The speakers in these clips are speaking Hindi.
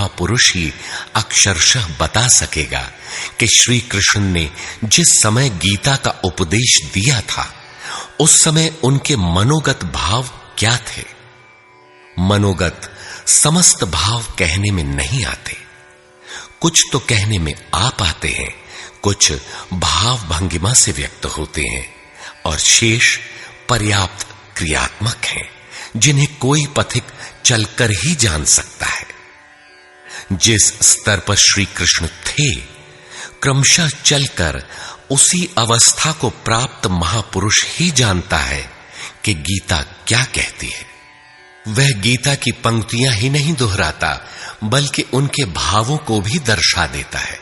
महापुरुष ही अक्षरशः बता सकेगा कि श्री कृष्ण ने जिस समय गीता का उपदेश दिया था उस समय उनके मनोगत भाव क्या थे। मनोगत समस्त भाव कहने में नहीं आते, कुछ तो कहने में आ पाते हैं, कुछ भाव भंगिमा से व्यक्त होते हैं और शेष पर्याप्त क्रियात्मक हैं, जिन्हें कोई पथिक चलकर ही जान सकता है। जिस स्तर पर श्री कृष्ण थे, क्रमशः चलकर उसी अवस्था को प्राप्त महापुरुष ही जानता है कि गीता क्या कहती है। वह गीता की पंक्तियां ही नहीं दोहराता, बल्कि उनके भावों को भी दर्शा देता है,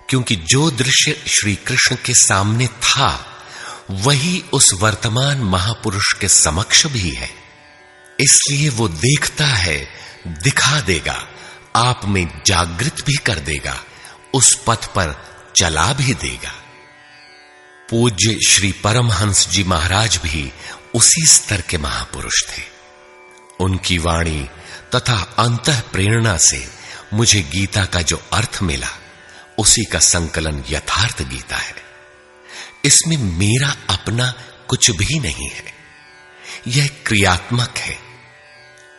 क्योंकि जो दृश्य श्री कृष्ण के सामने था वही उस वर्तमान महापुरुष के समक्ष भी है। इसलिए वो देखता है, दिखा देगा, आप में जागृत भी कर देगा, उस पथ पर चला भी देगा। पूज्य श्री परमहंस जी महाराज भी उसी स्तर के महापुरुष थे। उनकी वाणी तथा अंतः प्रेरणा से मुझे गीता का जो अर्थ मिला उसी का संकलन यथार्थ गीता है। इसमें मेरा अपना कुछ भी नहीं है, यह क्रियात्मक है।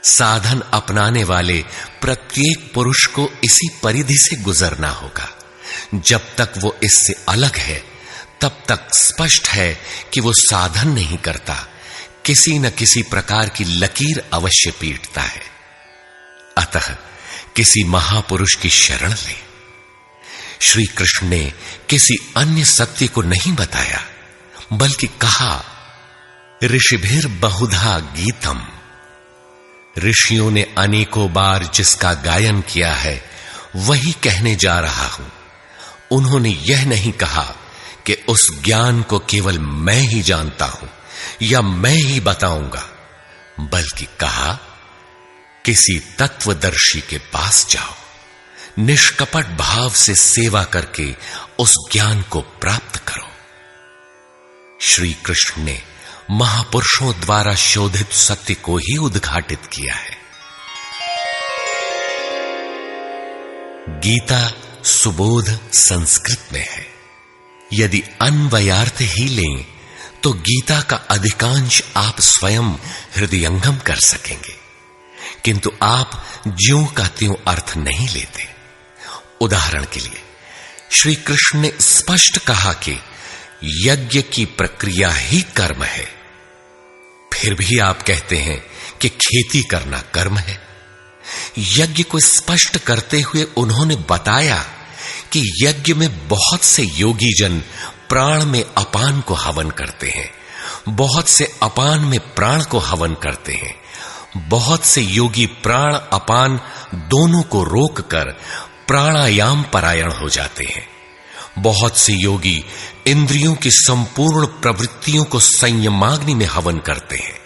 साधन अपनाने वाले प्रत्येक पुरुष को इसी परिधि से गुजरना होगा। जब तक वो इससे अलग है तब तक स्पष्ट है कि वो साधन नहीं करता, किसी न किसी प्रकार की लकीर अवश्य पीटता है। अतः किसी महापुरुष की शरण ले। श्री कृष्ण ने किसी अन्य सत्य को नहीं बताया, बल्कि कहा, ऋषिभिर बहुधा गीतम। ऋषियों ने अनेकों बार जिसका गायन किया है वही कहने जा रहा हूं। उन्होंने यह नहीं कहा कि उस ज्ञान को केवल मैं ही जानता हूं या मैं ही बताऊंगा, बल्कि कहा, किसी तत्वदर्शी के पास जाओ, निष्कपट भाव से सेवा करके उस ज्ञान को प्राप्त करो। श्री कृष्ण ने महापुरुषों द्वारा शोधित सत्य को ही उद्घाटित किया है। गीता सुबोध संस्कृत में है। यदि अन्वयार्थ ही लें तो गीता का अधिकांश आप स्वयं हृदयंगम कर सकेंगे, किंतु आप ज्यों का त्यों अर्थ नहीं लेते। उदाहरण के लिए श्री कृष्ण ने स्पष्ट कहा कि यज्ञ की प्रक्रिया ही कर्म है, फिर भी आप कहते हैं कि खेती करना कर्म है। यज्ञ को स्पष्ट करते हुए उन्होंने बताया कि यज्ञ में बहुत से योगी जन प्राण में अपान को हवन करते हैं, बहुत से अपान में प्राण को हवन करते हैं, बहुत से योगी प्राण अपान दोनों को रोककर प्राणायाम परायण हो जाते हैं, बहुत से योगी इंद्रियों की संपूर्ण प्रवृत्तियों को संयमाग्नि में हवन करते हैं।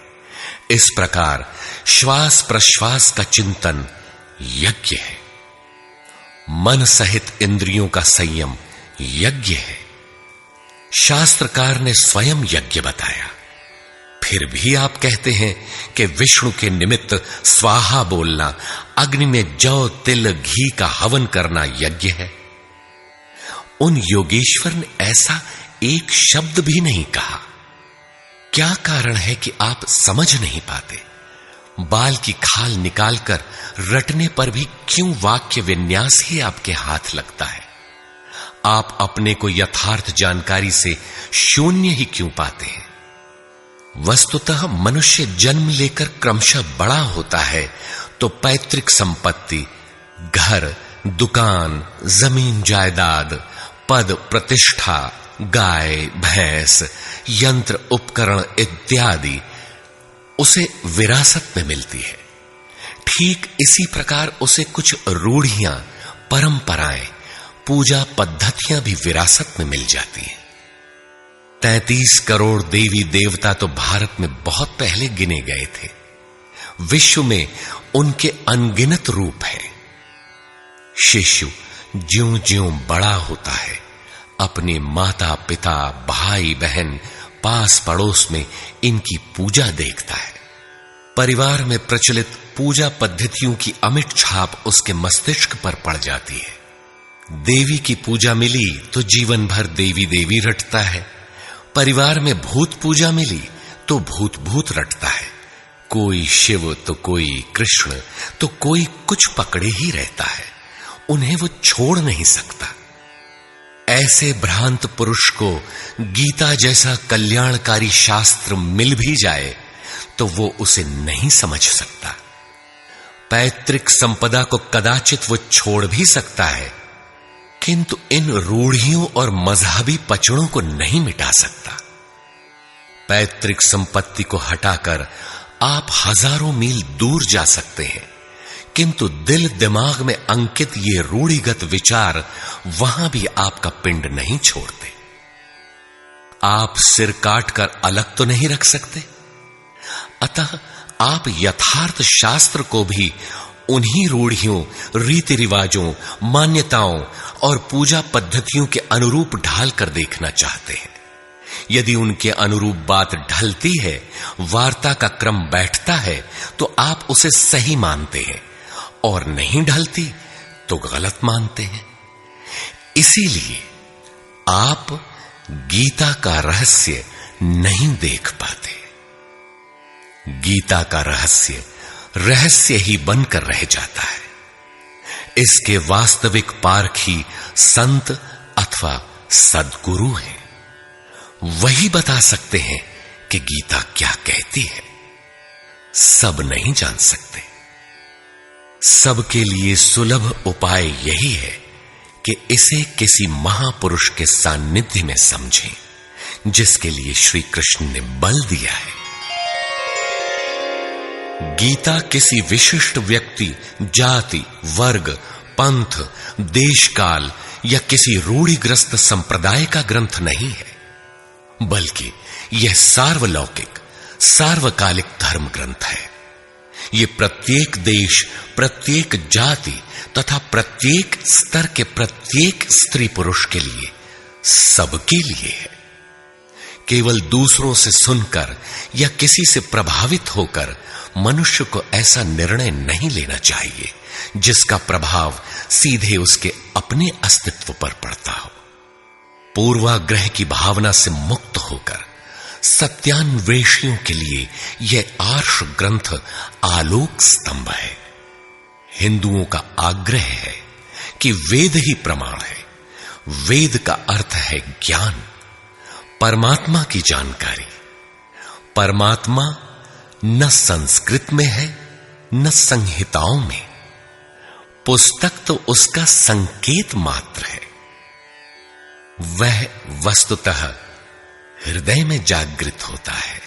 इस प्रकार श्वास प्रश्वास का चिंतन यज्ञ है, मन सहित इंद्रियों का संयम यज्ञ है। शास्त्रकार ने स्वयं यज्ञ बताया, फिर भी आप कहते हैं कि विष्णु के निमित्त स्वाहा बोलना, अग्नि में जौ तिल घी का हवन करना यज्ञ है। उन योगेश्वर ने ऐसा एक शब्द भी नहीं कहा। क्या कारण है कि आप समझ नहीं पाते? बाल की खाल निकालकर रटने पर भी क्यों वाक्य विन्यास ही आपके हाथ लगता है? आप अपने को यथार्थ जानकारी से शून्य ही क्यों पाते हैं? वस्तुतः मनुष्य जन्म लेकर क्रमशः बड़ा होता है तो पैतृक संपत्ति, घर, दुकान, जमीन जायदाद, पद प्रतिष्ठा, गाय भैंस, यंत्र उपकरण इत्यादि उसे विरासत में मिलती है। ठीक इसी प्रकार उसे कुछ रूढ़ियां, परंपराएं, पूजा पद्धतियां भी विरासत में मिल जाती हैं। 33 करोड़ देवी देवता तो भारत में बहुत पहले गिने गए थे। विश्व में उनके अनगिनत रूप हैं। शिशु ज्यों ज्यों बड़ा होता है, अपने माता पिता, भाई बहन, पास पड़ोस में इनकी पूजा देखता है। परिवार में प्रचलित पूजा पद्धतियों की अमिट छाप उसके मस्तिष्क पर पड़ जाती है। देवी की पूजा मिली तो जीवन भर देवी देवी रटता है। परिवार में भूत पूजा मिली तो भूत भूत रटता है। कोई शिव तो कोई कृष्ण तो कोई कुछ पकड़े ही रहता है। उन्हें वो छोड़ नहीं सकता। ऐसे भ्रांत पुरुष को गीता जैसा कल्याणकारी शास्त्र मिल भी जाए तो वो उसे नहीं समझ सकता। पैतृक संपदा को कदाचित वो छोड़ भी सकता है, किंतु इन रूढ़ियों और मजहबी पचड़ों को नहीं मिटा सकता। पैतृक संपत्ति को हटाकर आप हजारों मील दूर जा सकते हैं, किंतु दिल दिमाग में अंकित ये रूढ़िगत विचार वहां भी आपका पिंड नहीं छोड़ते। आप सिर काटकर अलग तो नहीं रख सकते, अतः आप यथार्थ शास्त्र को भी उन्हीं रूढ़ियों, रीति रिवाजों, मान्यताओं और पूजा पद्धतियों के अनुरूप ढाल कर देखना चाहते हैं। यदि उनके अनुरूप बात ढलती है, वार्ता का क्रम बैठता है, तो आप उसे सही मानते हैं, और नहीं ढलती तो गलत मानते हैं। इसीलिए आप गीता का रहस्य नहीं देख पाते। गीता का रहस्य रहस्य ही बनकर रह जाता है। इसके वास्तविक पारखी संत अथवा सद्गुरु हैं। वही बता सकते हैं कि गीता क्या कहती है। सब नहीं जान सकते। सबके लिए सुलभ उपाय यही है कि इसे किसी महापुरुष के सान्निध्य में समझें, जिसके लिए श्री कृष्ण ने बल दिया है। गीता किसी विशिष्ट व्यक्ति, जाति, वर्ग, पंथ, देश काल या किसी रूढ़िग्रस्त संप्रदाय का ग्रंथ नहीं है, बल्कि यह सार्वलौकिक, सार्वकालिक धर्म ग्रंथ है। यह प्रत्येक देश, प्रत्येक जाति तथा प्रत्येक स्तर के प्रत्येक स्त्री पुरुष के लिए, सबके लिए है। केवल दूसरों से सुनकर या किसी से प्रभावित होकर मनुष्य को ऐसा निर्णय नहीं लेना चाहिए जिसका प्रभाव सीधे उसके अपने अस्तित्व पर पड़ता हो। पूर्वाग्रह की भावना से मुक्त होकर सत्यान्वेषियों के लिए यह आर्ष ग्रंथ आलोक स्तंभ है। हिंदुओं का आग्रह है कि वेद ही प्रमाण है। वेद का अर्थ है ज्ञान, परमात्मा की जानकारी। परमात्मा न संस्कृत में है न संहिताओं में। पुस्तक तो उसका संकेत मात्र है। वह वस्तुतः हृदय में जागृत होता है।